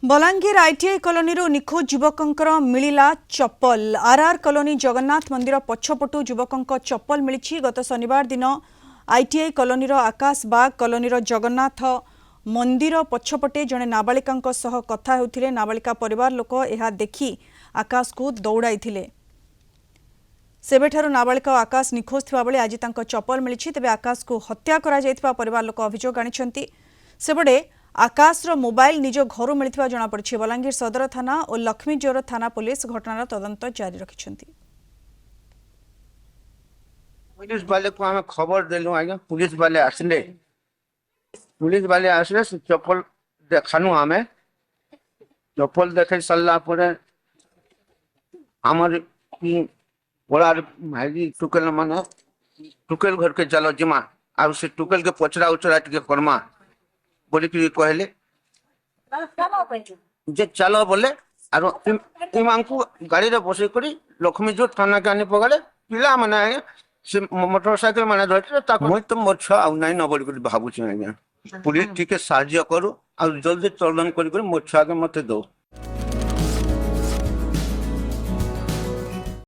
Balangir ITI colony निखोज युवक मिला चप्पल। RR colony Jagannath मंदिर पछपटू युवक चप्पल मिली। गत शनिवार दिन आईटीआई कॉलोनी आकाश बाग कॉलोनी जगन्नाथ मंदिर पछपटे जड़े नाबालिका कथा होते। नाबालिका परिवार लोक यह देखि आकाश को दौड़ाई सेबेठारु नाबालिका आकाश निखोज थिबा बेले आज तांको चप्पल मिली। तेबे आकाश को हत्या करा जायतिबा परिवार लोक अभियोग आनिछंती। सेबडे आकाश रो मोबाइल निज घर मिलथिबा जणा पड़छि। बलांगीर सदर थाना और लक्ष्मीजोर थाना पुलिस घटनार तदंत जारी रखिछंती। पुलिस वाले को हमें खबर देलु आज्ञा। पुलिस वाले आसले से चप्पल देखानु। हमें चप्पल देखे सरला परे हमर बड़ा भाई टुकल माने टुकल घर के चलो जिमा आ से टुकल के पचरा उचरा के करमा बोली कि कहले जे चलो बोले आरो इमानकु गाड़ी रे बसे करी लक्ष्मी जो थाना के आनी पगले पिला माने से मोटरसाइकिल माने धरते ताको মই तो मोर छ आ नै न बोली करी भाबु छी आज्ञा। पुलिस ठीक है साहाय्य करू आ जल्दी चलन करी मोर छ के मते दो।